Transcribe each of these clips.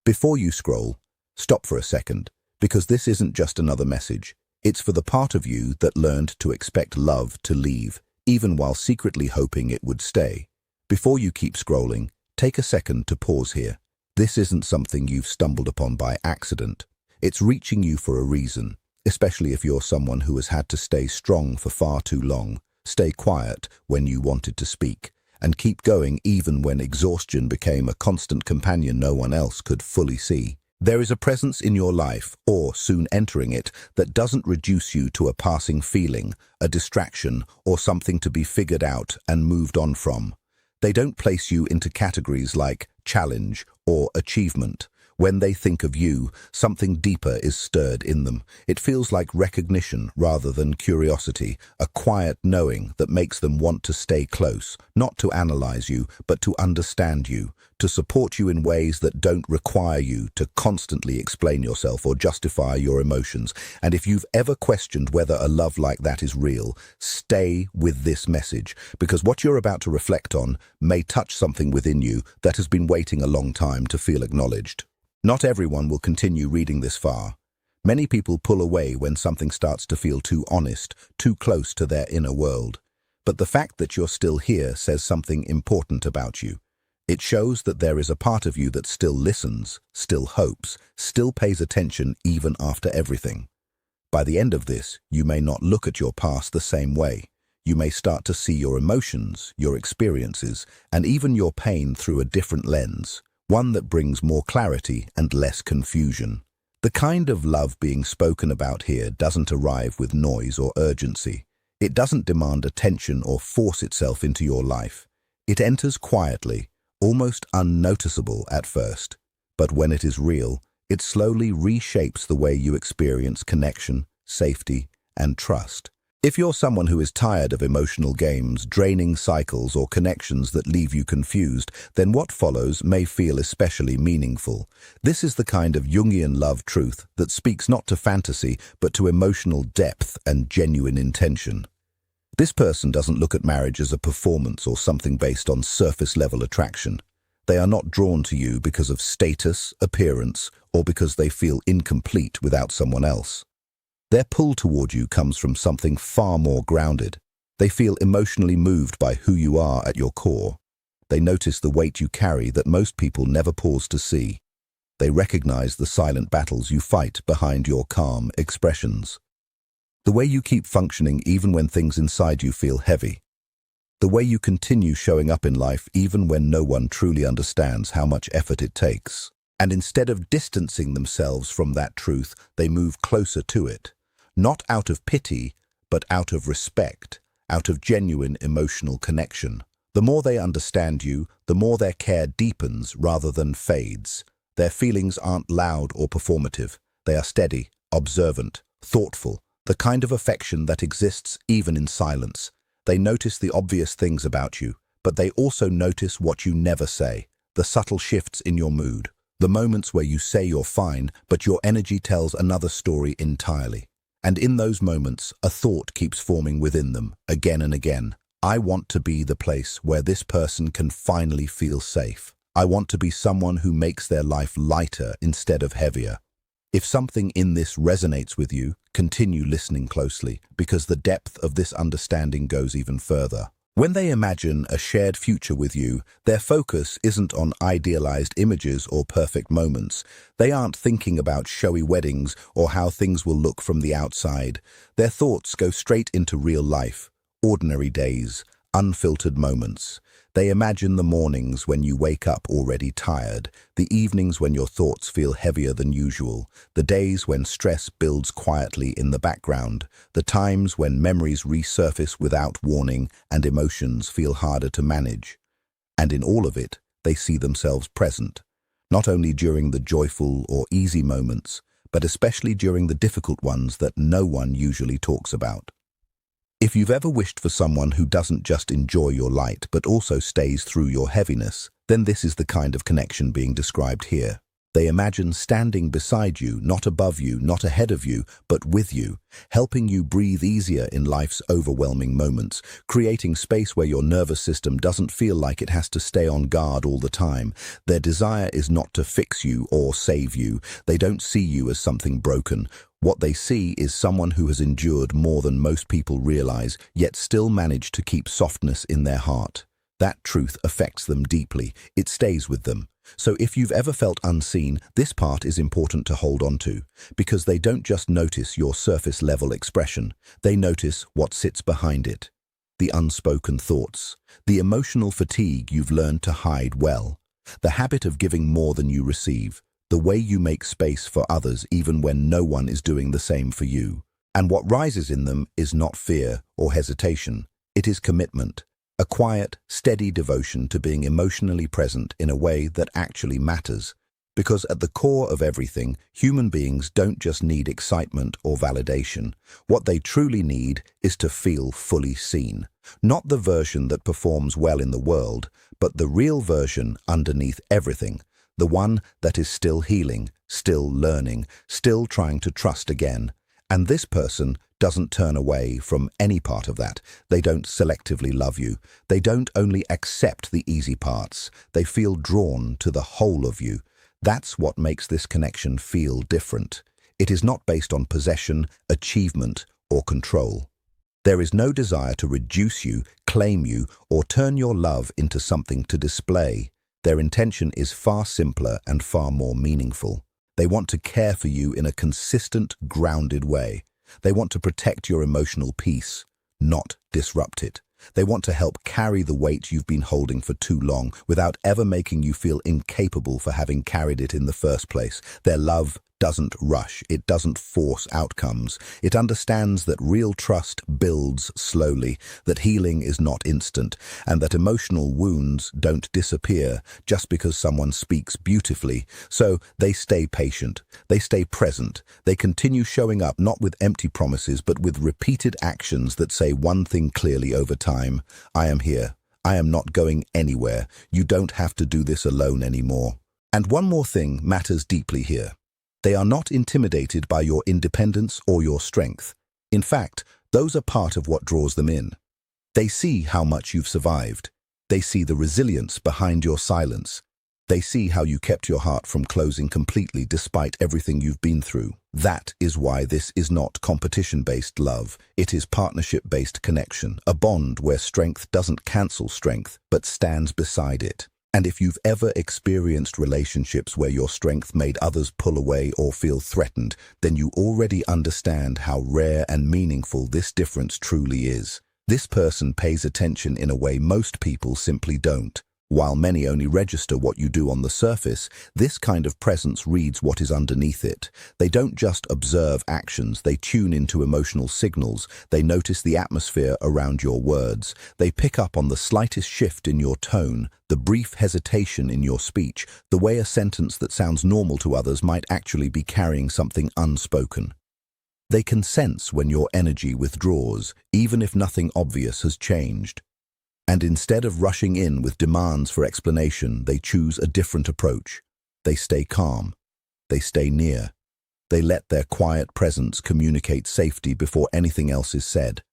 Before you scroll, stop for a second, because this isn't just another message. It's for the part of you that learned to expect love to leave, even while secretly hoping it would stay. Before you keep scrolling, take a second to pause here. This isn't something you've stumbled upon by accident. It's reaching you for a reason, especially if you're someone who has had to stay strong for far too long, stay quiet when you wanted to speak, and keep going even when exhaustion became a constant companion no one else could fully see. There is a presence in your life, or soon entering it, that doesn't reduce you to a passing feeling, a distraction, or something to be figured out and moved on from. They don't place you into categories like challenge or achievement. When they think of you, something deeper is stirred in them. It feels like recognition rather than curiosity, a quiet knowing that makes them want to stay close, not to analyze you, but to understand you, to support you in ways that don't require you to constantly explain yourself or justify your emotions. And if you've ever questioned whether a love like that is real, stay with this message, because what you're about to reflect on may touch something within you that has been waiting a long time to feel acknowledged. Not everyone will continue reading this far. Many people pull away when something starts to feel too honest, too close to their inner world. But the fact that you're still here says something important about you. It shows that there is a part of you that still listens, still hopes, still pays attention even after everything. By the end of this, you may not look at your past the same way. You may start to see your emotions, your experiences, and even your pain through a different lens. One that brings more clarity and less confusion. The kind of love being spoken about here doesn't arrive with noise or urgency. It doesn't demand attention or force itself into your life. It enters quietly, almost unnoticeable at first. But when it is real, it slowly reshapes the way you experience connection, safety, and trust. If you're someone who is tired of emotional games, draining cycles, or connections that leave you confused, then what follows may feel especially meaningful. This is the kind of Jungian love truth that speaks not to fantasy, but to emotional depth and genuine intention. This person doesn't look at marriage as a performance or something based on surface-level attraction. They are not drawn to you because of status, appearance, or because they feel incomplete without someone else. Their pull toward you comes from something far more grounded. They feel emotionally moved by who you are at your core. They notice the weight you carry that most people never pause to see. They recognize the silent battles you fight behind your calm expressions. The way you keep functioning even when things inside you feel heavy. The way you continue showing up in life even when no one truly understands how much effort it takes. And instead of distancing themselves from that truth, they move closer to it. Not out of pity, but out of respect, out of genuine emotional connection. The more they understand you, the more their care deepens rather than fades. Their feelings aren't loud or performative. They are steady, observant, thoughtful, the kind of affection that exists even in silence. They notice the obvious things about you, but they also notice what you never say, the subtle shifts in your mood, the moments where you say you're fine, but your energy tells another story entirely. And in those moments, a thought keeps forming within them, again and again. I want to be the place where this person can finally feel safe. I want to be someone who makes their life lighter instead of heavier. If something in this resonates with you, continue listening closely, because the depth of this understanding goes even further. When they imagine a shared future with you, their focus isn't on idealized images or perfect moments. They aren't thinking about showy weddings or how things will look from the outside. Their thoughts go straight into real life, ordinary days, unfiltered moments. They imagine the mornings when you wake up already tired, the evenings when your thoughts feel heavier than usual, the days when stress builds quietly in the background, the times when memories resurface without warning and emotions feel harder to manage. And in all of it, they see themselves present, not only during the joyful or easy moments, but especially during the difficult ones that no one usually talks about. If you've ever wished for someone who doesn't just enjoy your light but also stays through your heaviness, then this is the kind of connection being described here. They imagine standing beside you, not above you, not ahead of you, but with you, helping you breathe easier in life's overwhelming moments, creating space where your nervous system doesn't feel like it has to stay on guard all the time. Their desire is not to fix you or save you. They don't see you as something broken. What they see is someone who has endured more than most people realize, yet still managed to keep softness in their heart. That truth affects them deeply. It stays with them. So if you've ever felt unseen, this part is important to hold on to, because they don't just notice your surface-level expression, they notice what sits behind it. The unspoken thoughts, the emotional fatigue you've learned to hide well, the habit of giving more than you receive, the way you make space for others even when no one is doing the same for you. And what rises in them is not fear or hesitation, it is commitment. A quiet, steady devotion to being emotionally present in a way that actually matters. Because at the core of everything, human beings don't just need excitement or validation. What they truly need is to feel fully seen. Not the version that performs well in the world, but the real version underneath everything. The one that is still healing, still learning, still trying to trust again. And this person doesn't turn away from any part of that. They don't selectively love you. They don't only accept the easy parts. They feel drawn to the whole of you. That's what makes this connection feel different. It is not based on possession, achievement, or control. There is no desire to reduce you, claim you, or turn your love into something to display. Their intention is far simpler and far more meaningful. They want to care for you in a consistent, grounded way. They want to protect your emotional peace, not disrupt it. They want to help carry the weight you've been holding for too long without ever making you feel incapable for having carried it in the first place. Their love doesn't rush. It doesn't force outcomes. It understands that real trust builds slowly, that healing is not instant, and that emotional wounds don't disappear just because someone speaks beautifully. So they stay patient. They stay present. They continue showing up not with empty promises, but with repeated actions that say one thing clearly over time. I am here. I am not going anywhere. You don't have to do this alone anymore. And one more thing matters deeply here. They are not intimidated by your independence or your strength. In fact, those are part of what draws them in. They see how much you've survived. They see the resilience behind your silence. They see how you kept your heart from closing completely despite everything you've been through. That is why this is not competition-based love. It is partnership-based connection, a bond where strength doesn't cancel strength, but stands beside it. And if you've ever experienced relationships where your strength made others pull away or feel threatened, then you already understand how rare and meaningful this difference truly is. This person pays attention in a way most people simply don't. While many only register what you do on the surface, this kind of presence reads what is underneath it. They don't just observe actions, they tune into emotional signals. They notice the atmosphere around your words. They pick up on the slightest shift in your tone, the brief hesitation in your speech, the way a sentence that sounds normal to others might actually be carrying something unspoken. They can sense when your energy withdraws, even if nothing obvious has changed. And instead of rushing in with demands for explanation, they choose a different approach. They stay calm. They stay near. They let their quiet presence communicate safety before anything else is said.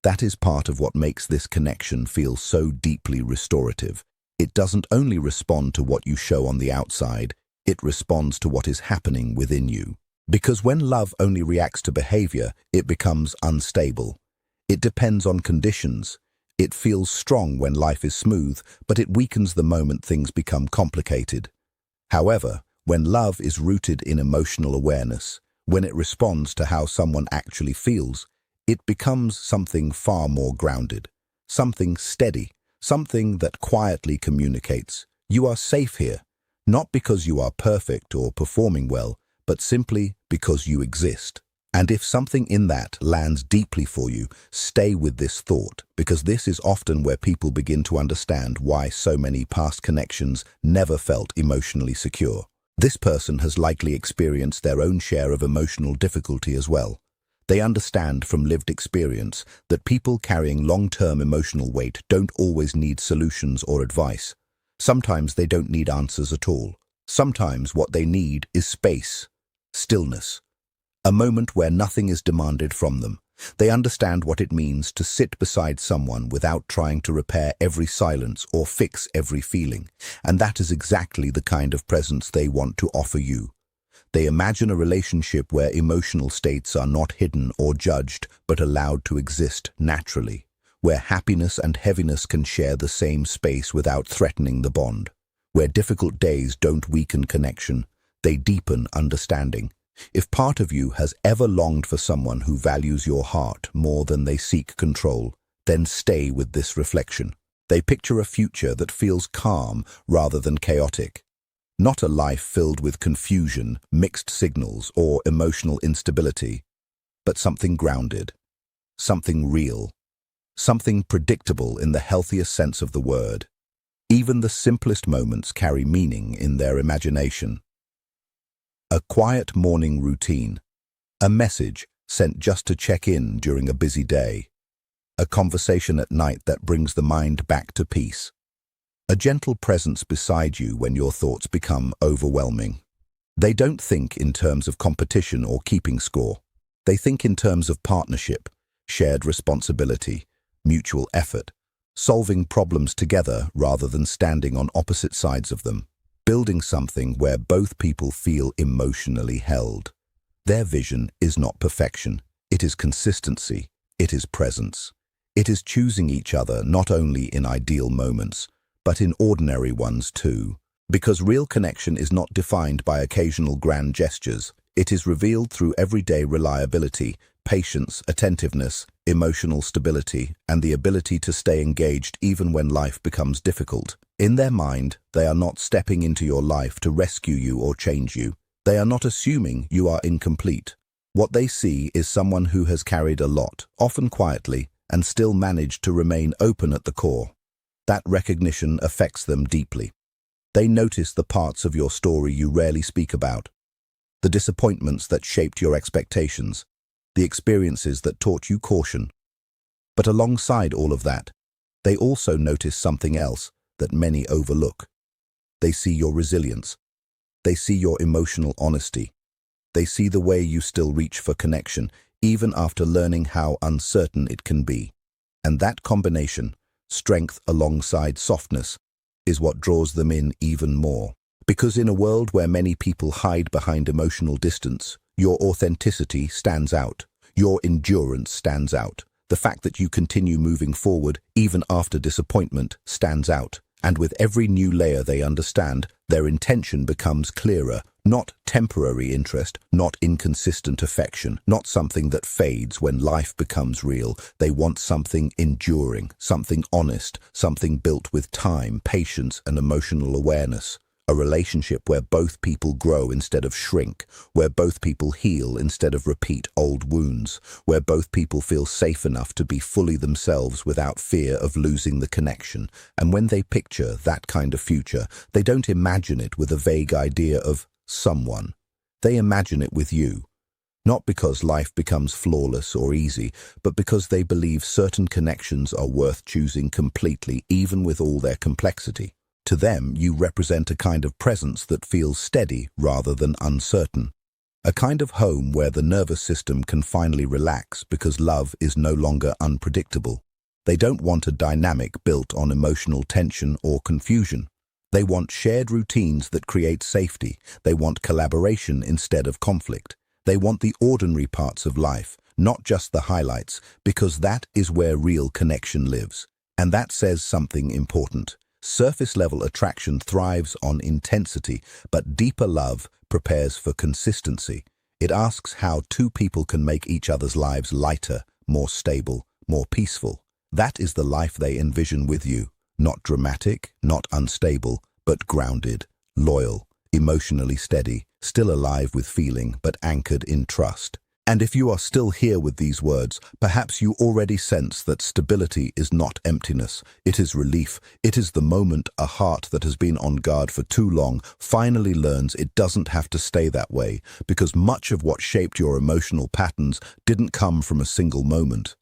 That is part of what makes this connection feel so deeply restorative. It doesn't only respond to what you show on the outside, it responds to what is happening within you. Because when love only reacts to behavior, it becomes unstable. It depends on conditions. It feels strong when life is smooth, but it weakens the moment things become complicated. However, when love is rooted in emotional awareness, when it responds to how someone actually feels, it becomes something far more grounded, something steady, something that quietly communicates, "You are safe here," not because you are perfect or performing well, but simply because you exist. And if something in that lands deeply for you, stay with this thought, because this is often where people begin to understand why so many past connections never felt emotionally secure. This person has likely experienced their own share of emotional difficulty as well. They understand from lived experience that people carrying long-term emotional weight don't always need solutions or advice. Sometimes they don't need answers at all. Sometimes what they need is space, stillness, a moment where nothing is demanded from them. They understand what it means to sit beside someone without trying to repair every silence or fix every feeling, and that is exactly the kind of presence they want to offer you. They imagine a relationship where emotional states are not hidden or judged, but allowed to exist naturally, where happiness and heaviness can share the same space without threatening the bond, where difficult days don't weaken connection, they deepen understanding. If part of you has ever longed for someone who values your heart more than they seek control, then stay with this reflection. They picture a future that feels calm rather than chaotic. Not a life filled with confusion, mixed signals, or emotional instability, but something grounded, something real, something predictable in the healthiest sense of the word. Even the simplest moments carry meaning in their imagination. A quiet morning routine, a message sent just to check in during a busy day, a conversation at night that brings the mind back to peace, a gentle presence beside you when your thoughts become overwhelming. They don't think in terms of competition or keeping score. They think in terms of partnership, shared responsibility, mutual effort, solving problems together rather than standing on opposite sides of them, building something where both people feel emotionally held. Their vision is not perfection, it is consistency, it is presence. It is choosing each other not only in ideal moments, but in ordinary ones too. Because real connection is not defined by occasional grand gestures, it is revealed through everyday reliability, patience, attentiveness, emotional stability, and the ability to stay engaged even when life becomes difficult. In their mind, they are not stepping into your life to rescue you or change you. They are not assuming you are incomplete. What they see is someone who has carried a lot, often quietly, and still managed to remain open at the core. That recognition affects them deeply. They notice the parts of your story you rarely speak about, the disappointments that shaped your expectations, the experiences that taught you caution. But alongside all of that, they also notice something else that many overlook. They see your resilience. They see your emotional honesty. They see the way you still reach for connection, even after learning how uncertain it can be. And that combination, strength alongside softness, is what draws them in even more. Because in a world where many people hide behind emotional distance, your authenticity stands out. Your endurance stands out. The fact that you continue moving forward, even after disappointment, stands out. And with every new layer they understand, their intention becomes clearer. Not temporary interest, not inconsistent affection, not something that fades when life becomes real. They want something enduring, something honest, something built with time, patience, and emotional awareness. A relationship where both people grow instead of shrink, where both people heal instead of repeat old wounds, where both people feel safe enough to be fully themselves without fear of losing the connection. And when they picture that kind of future, they don't imagine it with a vague idea of someone. They imagine it with you. Not because life becomes flawless or easy, but because they believe certain connections are worth choosing completely, even with all their complexity. To them, you represent a kind of presence that feels steady rather than uncertain. A kind of home where the nervous system can finally relax because love is no longer unpredictable. They don't want a dynamic built on emotional tension or confusion. They want shared routines that create safety. They want collaboration instead of conflict. They want the ordinary parts of life, not just the highlights, because that is where real connection lives. And that says something important. Surface-level attraction thrives on intensity, but deeper love prepares for consistency. It asks how two people can make each other's lives lighter, more stable, more peaceful. That is the life they envision with you. Not dramatic, not unstable, but grounded, loyal, emotionally steady, still alive with feeling, but anchored in trust. And if you are still here with these words, perhaps you already sense that stability is not emptiness. It is relief. It is the moment a heart that has been on guard for too long finally learns it doesn't have to stay that way, because much of what shaped your emotional patterns didn't come from a single moment.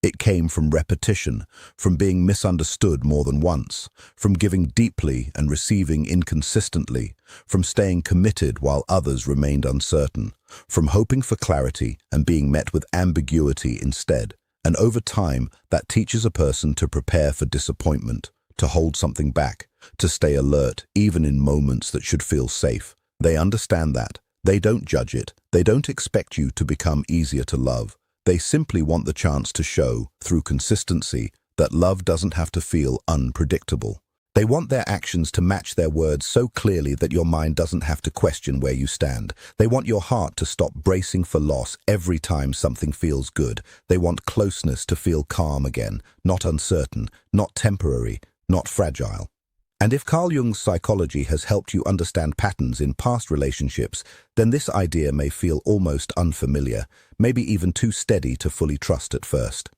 It came from repetition, from being misunderstood more than once, from giving deeply and receiving inconsistently, from staying committed while others remained uncertain, from hoping for clarity and being met with ambiguity instead. And over time, that teaches a person to prepare for disappointment, to hold something back, to stay alert, even in moments that should feel safe. They understand that. They don't judge it. They don't expect you to become easier to love. They simply want the chance to show, through consistency, that love doesn't have to feel unpredictable. They want their actions to match their words so clearly that your mind doesn't have to question where you stand. They want your heart to stop bracing for loss every time something feels good. They want closeness to feel calm again, not uncertain, not temporary, not fragile. And if Carl Jung's psychology has helped you understand patterns in past relationships, then this idea may feel almost unfamiliar, maybe even too steady to fully trust at first.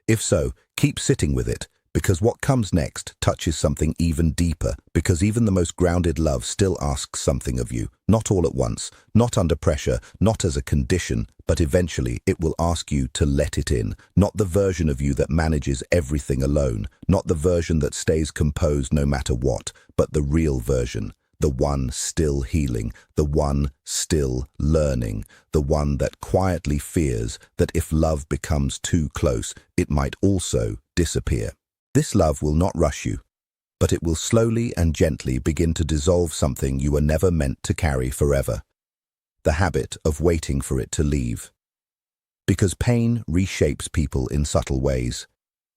If so, keep sitting with it, because what comes next touches something even deeper, because even the most grounded love still asks something of you, not all at once, not under pressure, not as a condition, but eventually it will ask you to let it in, not the version of you that manages everything alone, not the version that stays composed no matter what, but the real version, the one still healing, the one still learning, the one that quietly fears that if love becomes too close, it might also disappear. This love will not rush you, but it will slowly and gently begin to dissolve something you were never meant to carry forever. The habit of waiting for it to leave. Because pain reshapes people in subtle ways.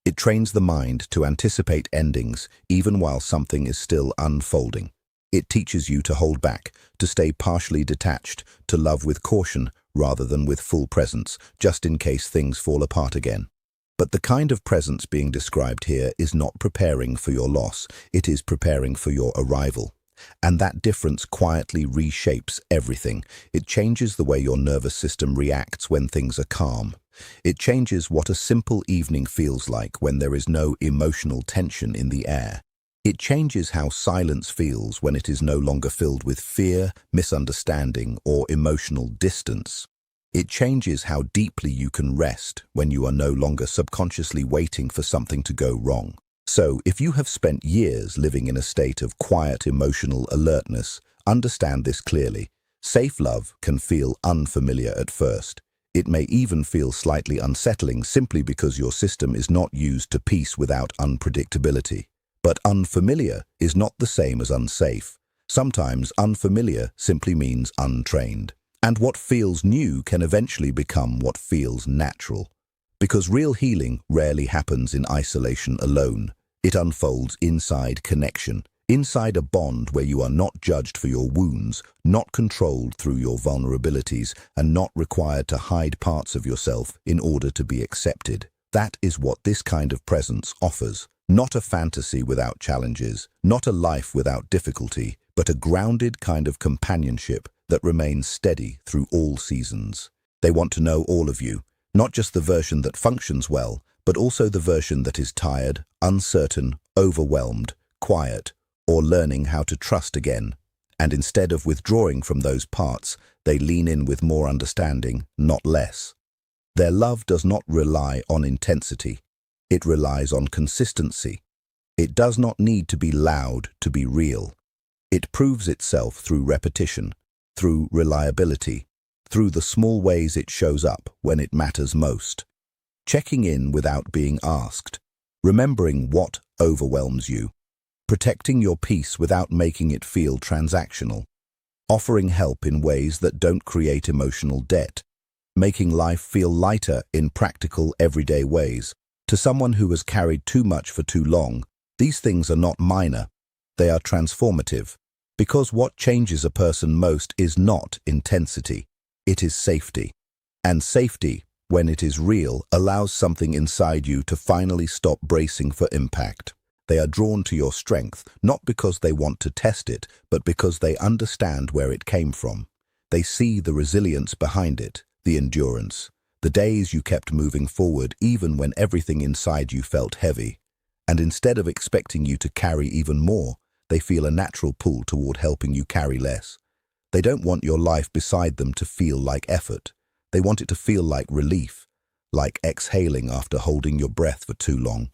It trains the mind to anticipate endings even while something is still unfolding. It teaches you to hold back, to stay partially detached, to love with caution rather than with full presence, just in case things fall apart again. But the kind of presence being described here is not preparing for your loss, it is preparing for your arrival. And that difference quietly reshapes everything. It changes the way your nervous system reacts when things are calm. It changes what a simple evening feels like when there is no emotional tension in the air. It changes how silence feels when it is no longer filled with fear, misunderstanding, or emotional distance. It changes how deeply you can rest when you are no longer subconsciously waiting for something to go wrong. So, if you have spent years living in a state of quiet emotional alertness, understand this clearly. Safe love can feel unfamiliar at first. It may even feel slightly unsettling simply because your system is not used to peace without unpredictability. But unfamiliar is not the same as unsafe. Sometimes unfamiliar simply means untrained. And what feels new can eventually become what feels natural. Because real healing rarely happens in isolation alone. It unfolds inside connection, inside a bond where you are not judged for your wounds, not controlled through your vulnerabilities, and not required to hide parts of yourself in order to be accepted. That is what this kind of presence offers. Not a fantasy without challenges, not a life without difficulty, but a grounded kind of companionship that remains steady through all seasons. They want to know all of you, not just the version that functions well, but also the version that is tired, uncertain, overwhelmed, quiet, or learning how to trust again. And instead of withdrawing from those parts, they lean in with more understanding, not less. Their love does not rely on intensity. It relies on consistency. It does not need to be loud to be real. It proves itself through repetition, through reliability, through the small ways it shows up when it matters most. Checking in without being asked, remembering what overwhelms you, protecting your peace without making it feel transactional, offering help in ways that don't create emotional debt, making life feel lighter in practical, everyday ways. To someone who has carried too much for too long, these things are not minor, they are transformative. Because what changes a person most is not intensity, it is safety. And safety, when it is real, allows something inside you to finally stop bracing for impact. They are drawn to your strength, not because they want to test it, but because they understand where it came from. They see the resilience behind it, the endurance, the days you kept moving forward even when everything inside you felt heavy. And instead of expecting you to carry even more, they feel a natural pull toward helping you carry less. They don't want your life beside them to feel like effort. They want it to feel like relief, like exhaling after holding your breath for too long,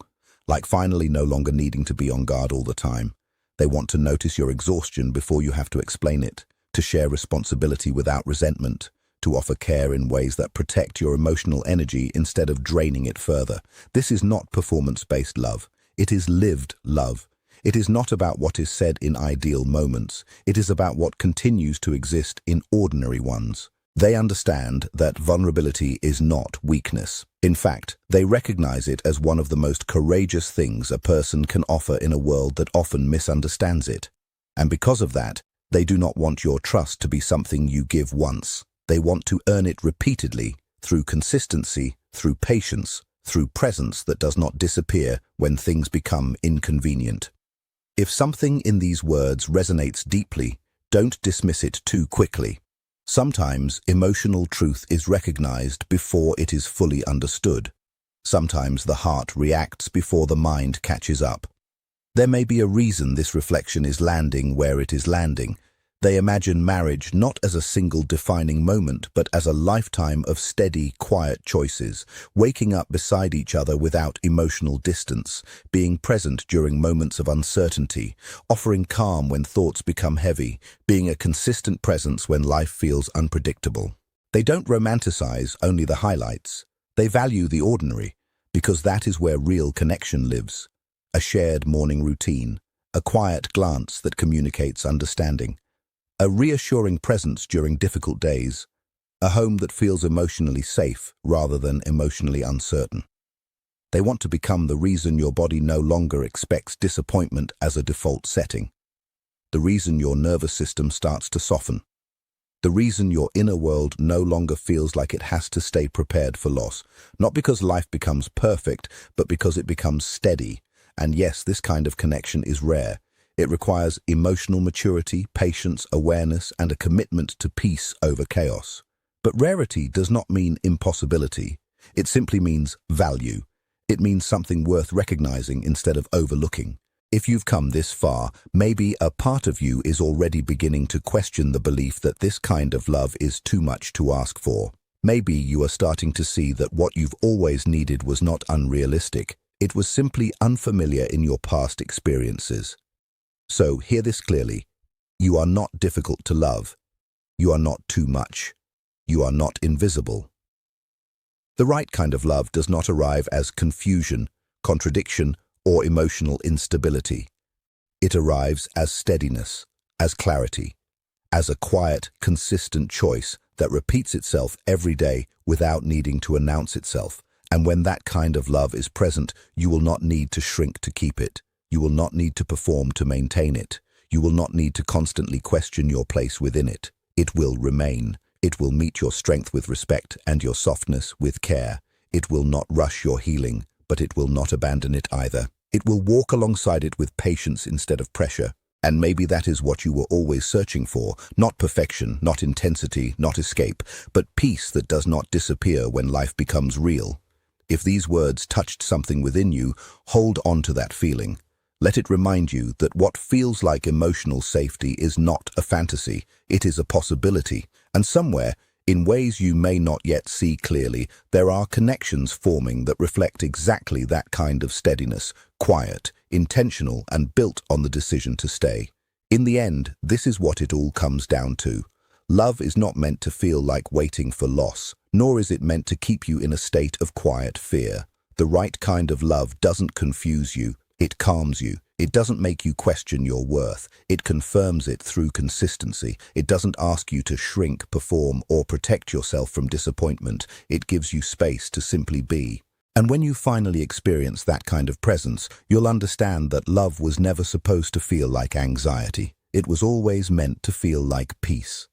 like finally no longer needing to be on guard all the time. They want to notice your exhaustion before you have to explain it, to share responsibility without resentment, to offer care in ways that protect your emotional energy instead of draining it further. This is not performance-based love. It is lived love. It is not about what is said in ideal moments. It is about what continues to exist in ordinary ones. They understand that vulnerability is not weakness. In fact, they recognize it as one of the most courageous things a person can offer in a world that often misunderstands it. And because of that, they do not want your trust to be something you give once. They want to earn it repeatedly, through consistency, through patience, through presence that does not disappear when things become inconvenient. If something in these words resonates deeply, don't dismiss it too quickly. Sometimes emotional truth is recognized before it is fully understood. Sometimes the heart reacts before the mind catches up. There may be a reason this reflection is landing where it is landing. They imagine marriage not as a single defining moment, but as a lifetime of steady, quiet choices, waking up beside each other without emotional distance, being present during moments of uncertainty, offering calm when thoughts become heavy, being a consistent presence when life feels unpredictable. They don't romanticize only the highlights. They value the ordinary, because that is where real connection lives. A shared morning routine, a quiet glance that communicates understanding, a reassuring presence during difficult days, a home that feels emotionally safe rather than emotionally uncertain. They want to become the reason your body no longer expects disappointment as a default setting, the reason your nervous system starts to soften, the reason your inner world no longer feels like it has to stay prepared for loss, not because life becomes perfect, but because it becomes steady. And yes, this kind of connection is rare. It requires emotional maturity, patience, awareness, and a commitment to peace over chaos. But rarity does not mean impossibility. It simply means value. It means something worth recognizing instead of overlooking. If you've come this far, maybe a part of you is already beginning to question the belief that this kind of love is too much to ask for. Maybe you are starting to see that what you've always needed was not unrealistic. It was simply unfamiliar in your past experiences. So hear this clearly. You are not difficult to love. You are not too much. You are not invisible. The right kind of love does not arrive as confusion, contradiction, or emotional instability. It arrives as steadiness, as clarity, as a quiet, consistent choice that repeats itself every day without needing to announce itself. And when that kind of love is present, you will not need to shrink to keep it. You will not need to perform to maintain it. You will not need to constantly question your place within it. It will remain. It will meet your strength with respect and your softness with care. It will not rush your healing, but it will not abandon it either. It will walk alongside it with patience instead of pressure. And maybe that is what you were always searching for. Not perfection, not intensity, not escape, but peace that does not disappear when life becomes real. If these words touched something within you, hold on to that feeling. Let it remind you that what feels like emotional safety is not a fantasy, it is a possibility. And somewhere, in ways you may not yet see clearly, there are connections forming that reflect exactly that kind of steadiness, quiet, intentional, and built on the decision to stay. In the end, this is what it all comes down to. Love is not meant to feel like waiting for loss, nor is it meant to keep you in a state of quiet fear. The right kind of love doesn't confuse you. It calms you. It doesn't make you question your worth. It confirms it through consistency. It doesn't ask you to shrink, perform, or protect yourself from disappointment. It gives you space to simply be. And when you finally experience that kind of presence, you'll understand that love was never supposed to feel like anxiety. It was always meant to feel like peace.